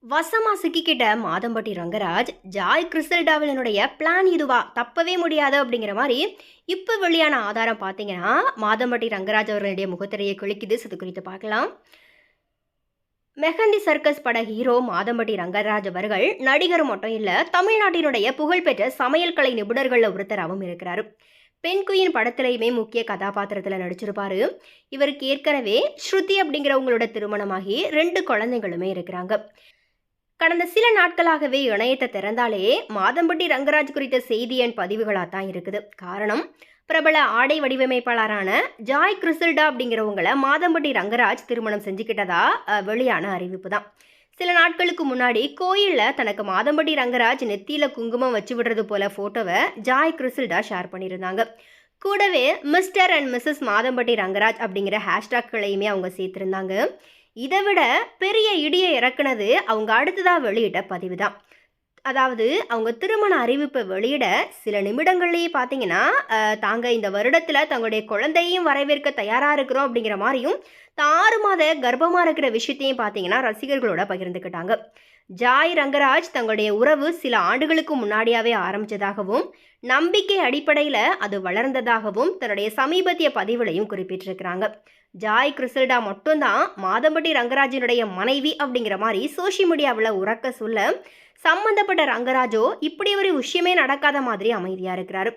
வசமா சிக்கிக்கிட்ட Madhampatti Rangaraj, Joy கிறிசல்டாவினுடைய plan இதுவா? தப்பவே முடியாது அப்படிங்கிற மாரி, இப்ப வெளியான ஆதாரம் பார்த்தீங்கன்னா, மாதம்பட்டி ரங்கராஜ் அவர்களுடைய முகத்திரையை கிழிக்குது. அது குறித்து பார்க்கலாம். மெஹந்தி சர்க்கஸ் பட ஹீரோ மாதம்பட்டி ரங்கராஜ் அவர்கள் நடிகர் மட்டும் இல்ல, தமிழ்நாட்டினுடைய புகழ்பெற்ற சமையல் கலை நிபுணர்கள்ல ஒருத்தராகவும் இருக்கிறாரு. பெண் குயின் படத்திலையுமே முக்கிய கதாபாத்திரத்தில் நடிச்சிருப்பாரு. இவருக்கு ஏற்கனவே ஸ்ருதி அப்படிங்கிறவங்களோட திருமணமாகி 2 குழந்தைகளுமே இருக்கிறாங்க. கடந்த சில நாட்களாகவே இணையத்தை திறந்தாலே மாதம்பட்டி ரங்கராஜ் குறித்த செய்தி எண் பதிவுகளாக தான் இருக்குது. காரணம், பிரபல ஆடை வடிவமைப்பாளரான ஜாய் கிறிசல்டா அப்படிங்கிறவங்கள மாதம்பட்டி ரங்கராஜ் திருமணம் செஞ்சுக்கிட்டதா வெளியான அறிவிப்பு தான். சில நாட்களுக்கு முன்னாடி கோயிலில் தனக்கு மாதம்பட்டி ரங்கராஜ் நெத்தியில குங்குமம் வச்சு விடுறது போல போட்டோவை ஜாய் கிறிசல்டா ஷேர் பண்ணியிருந்தாங்க. கூடவே mister and missus Madhampatty Rangaraj அப்படிங்கிற ஹேஷ்டாக்களையுமே அவங்க சேர்த்திருந்தாங்க. இதை விட பெரிய இடியை இறக்குனது அவங்க அடுத்ததாக வெளியிட்ட பதிவு தான். அதாவது அவங்க திருமண அறிவிப்பை வெளியிட சில நிமிடங்கள்லேயே பார்த்தீங்கன்னா, தாங்க இந்த வருடத்தில் தங்களுடைய குழந்தையும் வரவேற்க தயாராக இருக்கிறோம் அப்படிங்கிற மாதிரியும், 6 மாத கர்ப்பமாக இருக்கிற விஷயத்தையும் பார்த்தீங்கன்னா ரசிகர்களோட பகிர்ந்துக்கிட்டாங்க. ஜாய் ரங்கராஜ் தங்களுடைய உறவு சில ஆண்டுகளுக்கு முன்னாடியாவே ஆரம்பித்ததாகவும், நம்பிக்கை அடிப்படையில் அது வளர்ந்ததாகவும் தன்னுடைய சமீபத்திய பதிவுலையும் குறிப்பிட்டிருக்கிறாங்க. ஜாய் கிறிசல்டா மட்டும்தான் மாதம்பட்டி ரங்கராஜனுடைய மனைவி அப்படிங்கிற மாதிரி சோஷியல் மீடியாவில் உறக்க சொல்ல, சம்பந்தப்பட்ட ரங்கராஜோ இப்படி ஒரு விஷயமே நடக்காத மாதிரி அமைதியாக இருக்கிறாரு.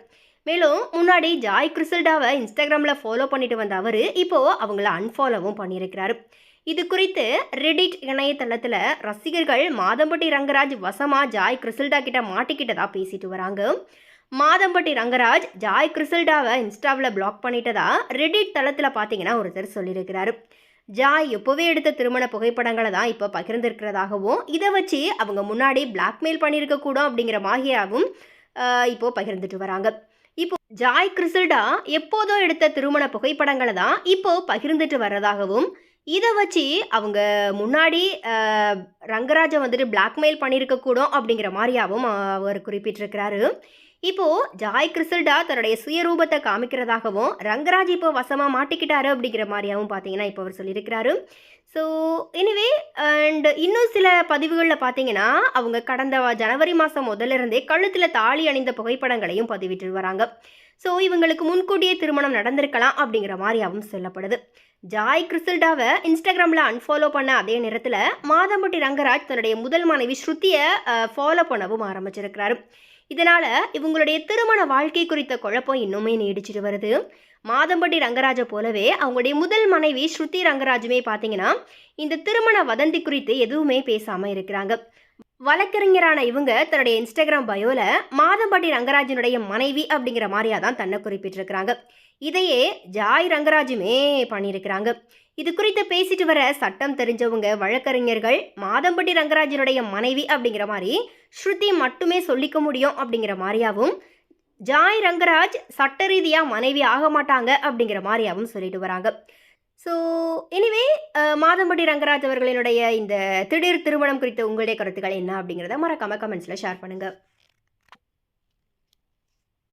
மேலும் முன்னாடி ஜாய் கிறிசல்டாவை இன்ஸ்டாகிராமில் ஃபாலோ பண்ணிட்டு வந்த அவர் இப்போ அவங்கள அன்ஃபாலோவும் பண்ணியிருக்கிறாரு. இது குறித்து ரெடிட் இணையதளத்தில் ரசிகர்கள் மாதம்பட்டி ரங்கராஜ் வசமா ஜாய் கிறிசல்டா கிட்ட மாட்டிக்கிட்டதா பேசிட்டு வராங்க. மாதம்பட்டி ரங்கராஜ் ஜாய் கிறிசல்டாவை இன்ஸ்டாவில் பிளாக் பண்ணிட்டதா ரெடிட் தளத்தில் பார்த்தீங்கன்னா ஒருத்தர் சொல்லியிருக்கிறாரு. ஜாய் எப்போவே எடுத்த திருமண புகைப்படங்களை தான் இப்போ பகிர்ந்திருக்கிறதாகவும், இதை வச்சு அவங்க முன்னாடி பிளாக்மெயில் பண்ணியிருக்க கூடும் அப்படிங்கிற மாதிரியாகவும் இப்போ பகிர்ந்துட்டு வராங்க. இப்போ ஜாய் கிறிசல்டா எப்போதோ எடுத்த திருமண புகைப்படங்களை தான் இப்போ பகிர்ந்துட்டு வர்றதாகவும், இதை வச்சு அவங்க முன்னாடி ரங்கராஜை வந்துட்டு பிளாக்மெயில் பண்ணியிருக்க கூடும் அப்படிங்கிற மாதிரியாகவும் அவர் குறிப்பிட்டிருக்கிறாரு. இப்போ ஜாய் கிறிசல்டா தன்னுடைய சுயரூபத்தை காமிக்கிறதாகவும், ரங்கராஜ் இப்போ வசமாக மாட்டிக்கிட்டாரு அப்படிங்கிற மாதிரியாகவும் பார்த்தீங்கன்னா இப்போ அவர் சொல்லியிருக்கிறாரு. ஸோ எனிவே, அண்ட் இன்னும் சில பதிவுகளில் பார்த்தீங்கன்னா அவங்க கடந்த ஜனவரி மாதம் முதல்ல கழுத்தில் தாலி அணிந்த புகைப்படங்களையும் பதிவிட்டு வராங்க. ஸோ இவங்களுக்கு முன்கூட்டியே திருமணம் நடந்திருக்கலாம் அப்படிங்கிற மாதிரியாகவும் சொல்லப்படுது. ஜாய் கிறிசல்டாவை இன்ஸ்டாகிராமில் அன்ஃபாலோ பண்ண அதே நேரத்தில் மாதம்பட்டி ரங்கராஜ் தன்னுடைய முதல் மனைவி ஸ்ருதியை ஃபாலோ பண்ணவும் ஆரம்பிச்சிருக்கிறாரு. இதனால் இவங்களுடைய திருமண வாழ்க்கை குறித்த குழப்பம் இன்னுமே நீடிச்சிட்டு வருது. மாதம்பட்டி ரங்கராஜை போலவே அவங்களுடைய முதல் மனைவி ஸ்ருதி ரங்கராஜுமே பார்த்தீங்கன்னா இந்த திருமண வதந்தி குறித்து எதுவுமே பேசாமல் இருக்கிறாங்க. வழக்கறிஞரான இவங்க தன்னுடைய இன்ஸ்டாகிராம் பயோல மாதம்பட்டி ரங்கராஜனுடைய மனைவி அப்படிங்கிற மாதிரியா தான் தன்னை குறிப்பிட்டிருக்கிறாங்க. இதையே ஜாய் ரங்கராஜுமே பண்ணியிருக்கிறாங்க. இது குறித்து பேசிட்டு வர சட்டம் தெரிஞ்சவங்க வழக்கறிஞர்கள் மாதம்பட்டி ரங்கராஜனுடைய மனைவி அப்படிங்கிற மாதிரி ஸ்ருதி மட்டுமே சொல்லிக்க முடியும் அப்படிங்கிற மாதிரியாவும், ஜாய் ரங்கராஜ் சட்ட ரீதியாக மனைவி ஆக மாட்டாங்க அப்படிங்கிற மாதிரியாவும் சொல்லிட்டு வராங்க. ஸோ எனிவே, மாதம்பட்டி ரங்கராஜ் அவர்களினுடைய இந்த திடீர் திருமணம் குறித்த உங்களுடைய கருத்துக்கள் என்ன அப்படிங்கிறத மறக்காம கமெண்ட்ஸில் ஷேர் பண்ணுங்கள்.